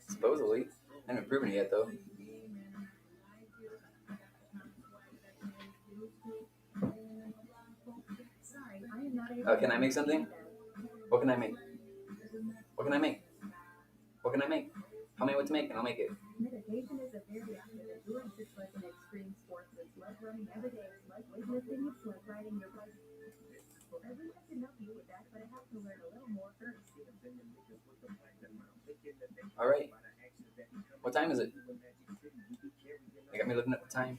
Supposedly. I haven't proven it yet, though. Can I make something? What can I make? What can I make? What can I make? Tell me what to make and I'll make it. Meditation is a very active endurance. It's like an extreme sport. It's like running every day. It's like weightlifting. It's like riding your bike. I wish I could help you with that, but I have to learn a little more first. All right. What time is it? They got me looking at the time.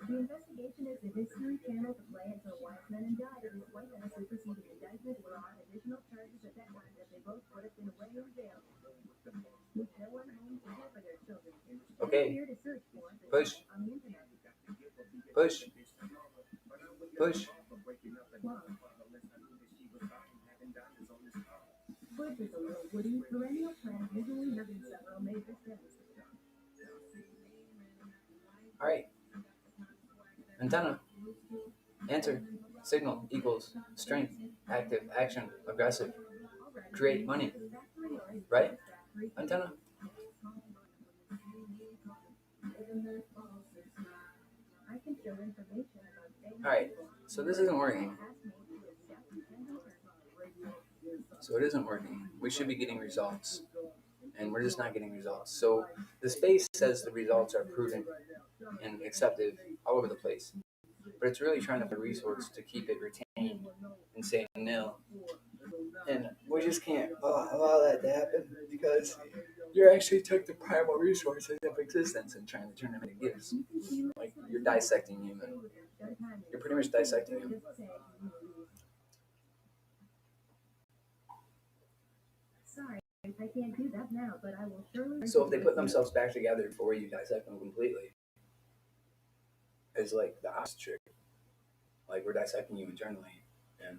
The investigation is the History Channel to play until wise men and died. It was white men superseding indictment were on additional charges at that time that they both would have been away in jail. With no one home to care for their children. Okay. Here to search for Push. on the internet. Push. Push. Bush is a little woody, perennial plant usually having several major stems. All right. Antenna. Answer. Signal equals strength, active, action, aggressive. Create money. Right? Antenna. I can show information about All right. So this isn't working. So it isn't working. We should be getting results. And we're just not getting results. So the space says the results are proven and accepted all over the place. But it's really trying to find a resource to keep it retained and saying nil. And we just can't allow that to happen because you actually took the primal resources of existence and trying to turn them into gifts. Like you're dissecting human. You're pretty much dissecting him. Sorry, I can't do that now, but I will surely. So if they put themselves back together before you dissect them completely, it's like the opposite trick. Like we're dissecting you internally, and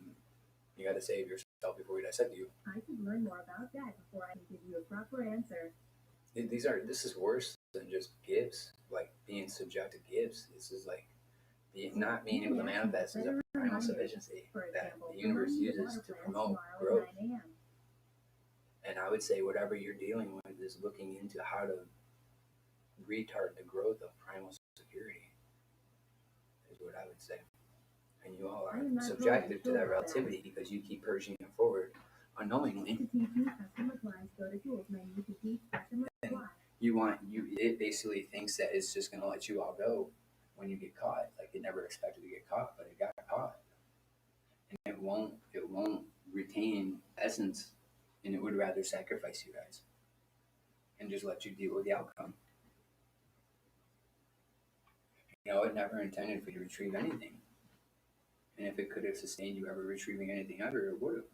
you got to save yourself before we dissect you. I should learn more about that before I can give you a proper answer. This is worse than just gifts. Like being subject to gifts. This is like not being able to manifest as a primal sufficiency that the universe uses to promote growth. And I would say whatever you're dealing with is looking into how to retard the growth of primal security, is what I would say. And you all are subjective to that relativity because you keep purging it forward unknowingly. And it basically thinks that it's just going to let you all go when you get caught. Like it never expected to get caught, but it got caught. And it won't retain essence. And it would rather sacrifice you guys and just let you deal with the outcome. You know, it never intended for you to retrieve anything. And if it could have sustained you ever retrieving anything ever, it would have.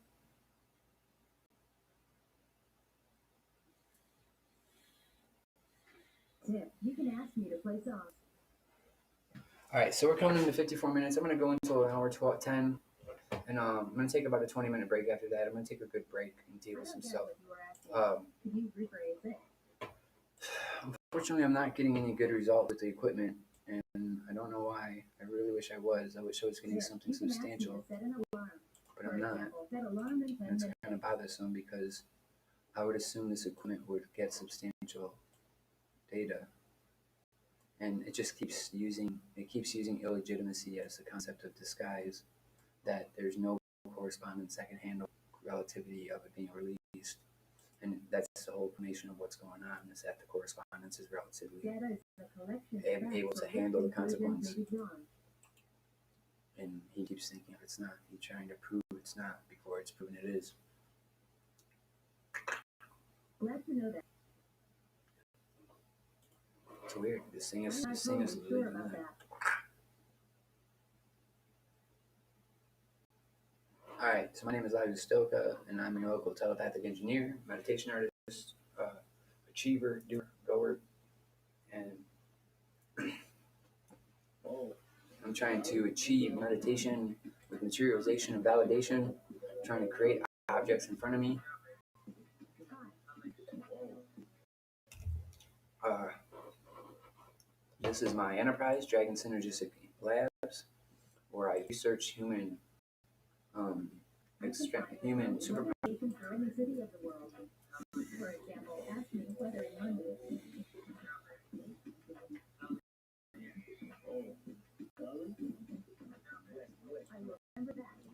Yeah, you can ask me to play songs. All right, so we're coming into 54 minutes. I'm going to go until an hour 10. And I'm going to take about a 20-minute break after that. I'm going to take a good break and deal with some stuff. Could you rephrase it? Unfortunately, I'm not getting any good results with the equipment, and I don't know why. I really wish I was. I wish I was getting something substantial, but I'm not. And it's kind of bothersome because I would assume this equipment would get substantial data, and it just keeps using illegitimacy as the concept of disguise, that there's no correspondence that can handle relativity of it being released. And that's the whole explanation of what's going on, is that the correspondence is relatively able to handle the consequence. And he keeps thinking it's not. He's trying to prove it's not before it's proven it is. Glad to know that. It's weird. This thing I'm is not literally totally sure doing about that. that. Alright, so my name is Elijah Stoka, and I'm your local telepathic engineer, meditation artist, achiever, doer, goer, and I'm trying to achieve meditation with materialization and validation. I'm trying to create objects in front of me. Uh, this is my enterprise, Dragon Synergistic Labs, where I research human human super. Meditation for any city of the world. For example, ask me whether in London. I will remember that.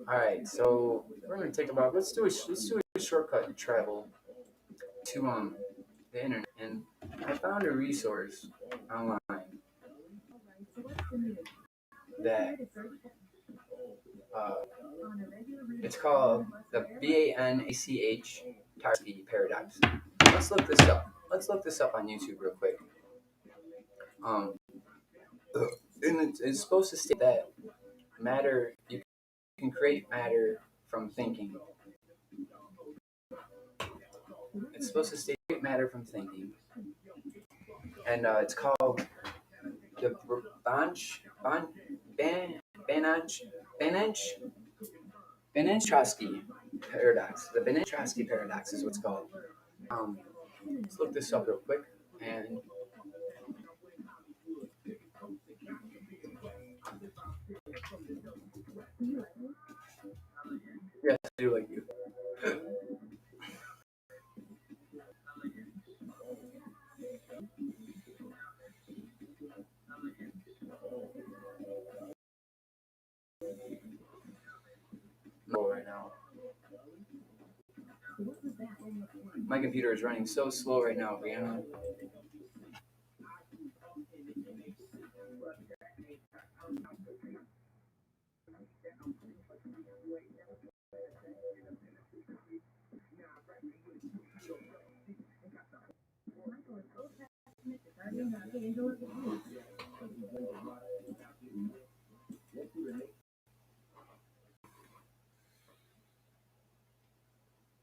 All right, so we're gonna take about let's do a shortcut and travel to the internet, and I found a resource online So what's the news? that On a regular reading. it's called the BANACH Tarski paradox. Let's look this up. Let's look this up on YouTube real quick. And it's supposed to state that matter you can create matter from thinking. It's supposed to state matter from thinking, and it's called the Banach-Trotsky paradox. The Banach-Trotsky paradox is what's called. Let's look this up real quick. And yes, I do like you. No, right now. My computer is running so slow right now, Brianna.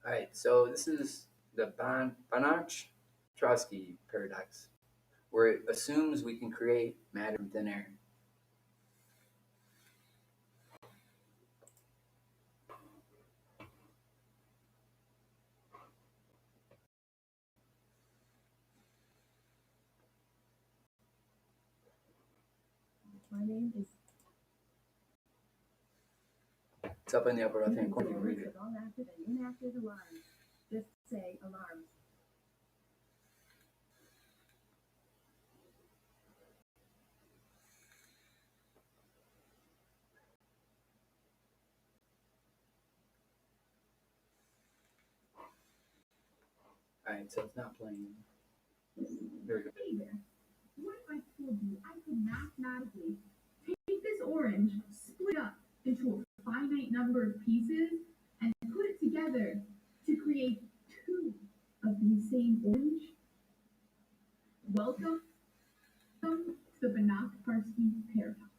All right, so this is the Banach-Trotsky paradox, where it assumes we can create matter from thin air. My name is. It's up in the upper left-hand corner. You can read it. All active and inactive alarms. Just say alarms. All right, so it's not playing. There we go. Hey there. What if I told you I could mathematically take this orange, split up into a finite number of pieces, and put it together to create two of the same orange? Welcome to the Banach-Tarski paradox.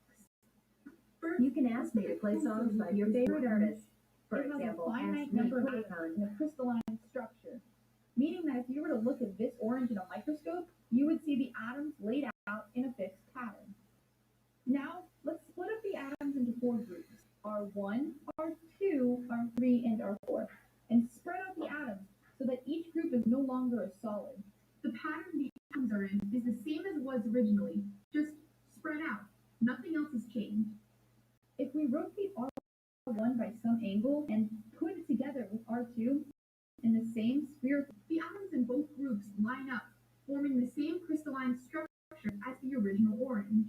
First, you can ask me to play songs by your favorite artists. For example, ask me to in a crystalline structure, meaning that if you were to look at this orange in a microscope, you would see the atoms laid out in a fixed pattern. Now, let's split up the atoms into four groups, R1, R2, R3, and R4, and spread out the atoms so that each group is no longer a solid. the pattern the atoms are in is the same as it was originally, just spread out. Nothing else has changed. If we rotate R1 by some angle, are too in the same spherical. The atoms in both groups line up, forming the same crystalline structure as the original orange.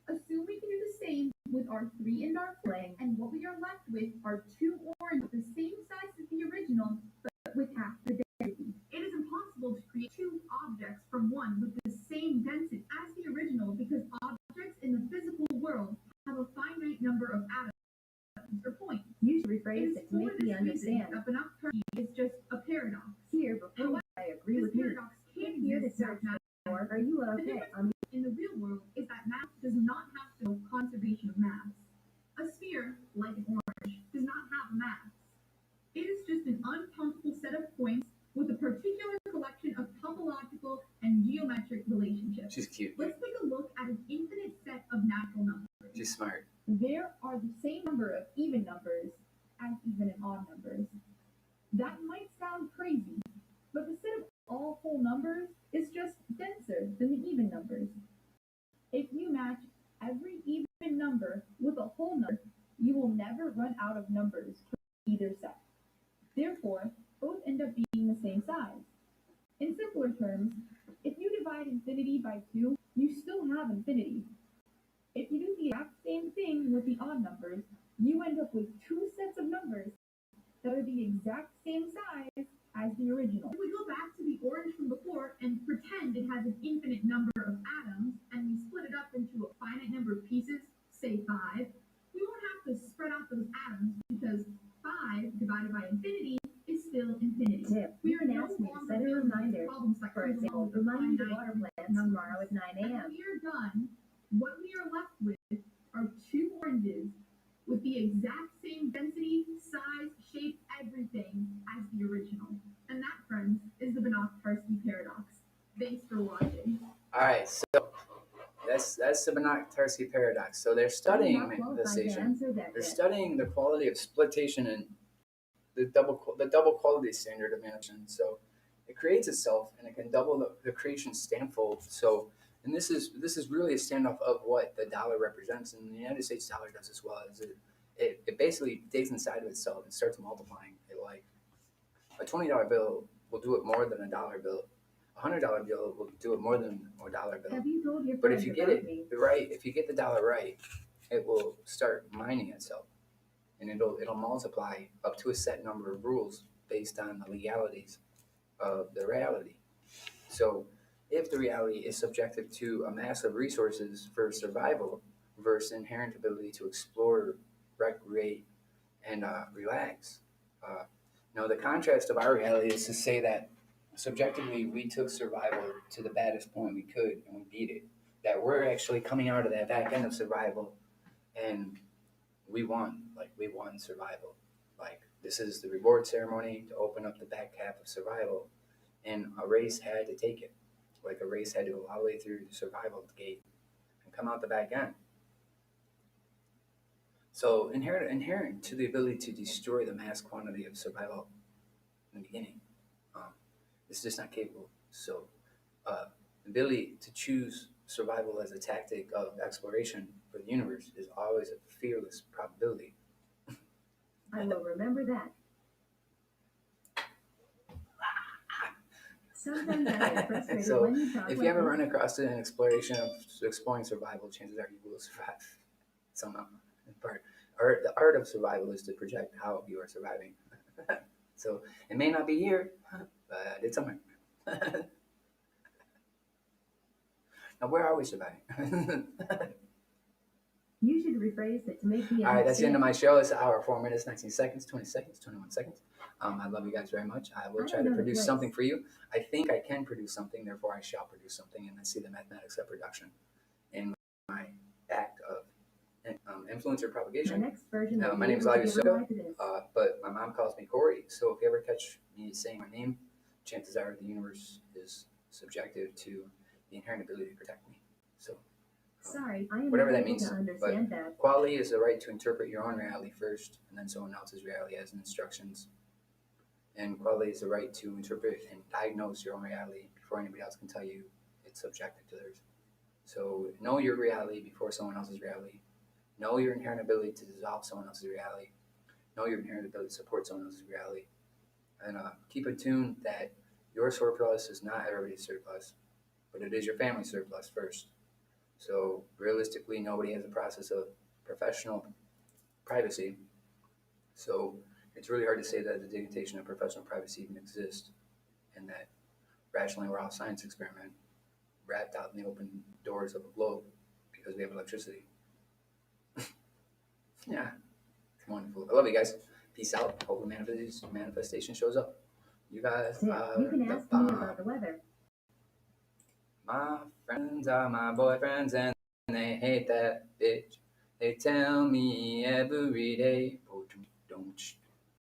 Assume we can do the same with our 3 in dark flame, and what we are left with are 2 oranges the same size as the original, but with half the density. It is impossible to create 2 objects from one with the same density as the original because objects in the physical world have a finite number of atoms or points. You should rephrase it to make me understand. A Banach term is just a paradox. Here, before I agree with you. Can't hear this mathematics. Are you okay? In the real world is that math does not have to conservation of mass. A sphere, like an orange, does not have mass. It is just an uncountable set of points with a particular collection of topological and geometric relationships. She's cute. Let's take a look at an infinite set of natural numbers. She's smart. There are the same number of even numbers as even and odd numbers. That might sound crazy, but the set of all whole numbers is just denser than the even numbers. If you match every even number with a whole number, you will never run out of numbers for either set. Therefore, both end up being the same size. In simpler terms, if you divide infinity by 2, you still have infinity. If you do the exact same thing with the odd numbers, you end up with 2 sets of numbers that are the exact same size as the original. If we go back to the orange from before and pretend it has an infinite number of atoms, and we split it up into a finite number of pieces, say 5, we won't have to spread out those atoms because 5 divided by infinity is still infinity. Tip. We are You can no ask me to longer set a dealing with reminder. problems that For come example, along with remind me to finite water plants numbers. tomorrow at 9 When a.m. we are done, what we are left with are 2 oranges with the exact same density, size, shape, everything as the original. And that, friends, is the Banach-Tarski paradox. Thanks for watching. All right, so that's the Banach-Tarski paradox. So they're studying I'm not qualified to magneticization. answer that They're yet. studying the quality of splittation and the double quality standard of management. So it creates itself, and it can double the creation standfold. So, and this is really a standoff of what the dollar represents, and the United States dollar does as well. Is it basically digs inside of itself and starts multiplying. It like a $20 bill will do it more than a dollar bill. $100 bill will do it more than a dollar bill. Have you told your But friends if you get about it me? right, if you get the dollar right, it will start mining itself, and it'll multiply up to a set number of rules based on the legalities of the reality. So, if the reality is subjective to a mass of resources for survival versus inherent ability to explore, recreate, and relax, the contrast of our reality is to say that subjectively we took survival to the baddest point we could and we beat it. That we're actually coming out of that back end of survival and we won. Like, we won survival. Like, this is the reward ceremony to open up the back half of survival, and a race had to take it. Like, a race had to go all the way through the survival gate and come out the back end. So inherent to the ability to destroy the mass quantity of survival in the beginning, it's just not capable. So the ability to choose survival as a tactic of exploration for the universe is always a fearless probability. I will remember that. Sometimes I get frustrated So, when you talk if like you ever this. run across an exploration of exploring survival, chances are you will survive somehow. Or the art of survival is to project how you are surviving. So it may not be here, but it's somewhere. Now, where are we surviving? You should rephrase it to make me All right, that's the end of understand. my show. It's an hour, 4 minutes, 19 seconds, 20 seconds, 21 seconds. I love you guys very much. I will I try don't to know the produce place. something for you. I think I can produce something, therefore I shall produce something, and I see the mathematics of production in my act of influencer My propagation. next version will My be name is able to Lavi give Soto, reply to this. but my mom calls me Corey, so if you ever catch me saying my name, chances are the universe is subjective to the inherent ability to protect me. So Sorry, I am whatever not that able means, to understand that. quality is the right to interpret your own reality first, and then someone else's reality as instructions. And quality is the right to interpret and diagnose your own reality before anybody else can tell you it's subjective to theirs. So know your reality before someone else's reality. Know your inherent ability to dissolve someone else's reality. Know your inherent ability to support someone else's reality. And keep in tune that your surplus is not everybody's surplus, but it is your family's surplus first. So realistically, nobody has a process of professional privacy. So it's really hard to say that the dictation of professional privacy even exists, and that rationally we're all a science experiment wrapped out in the open doors of a globe because we have electricity. Yeah, it's wonderful. I love you guys. Peace out. Hope the manifestation shows up. You guys You are can the ask me bomb. about the weather. My friends are my boyfriends and they hate that bitch. They tell me every day, oh, don't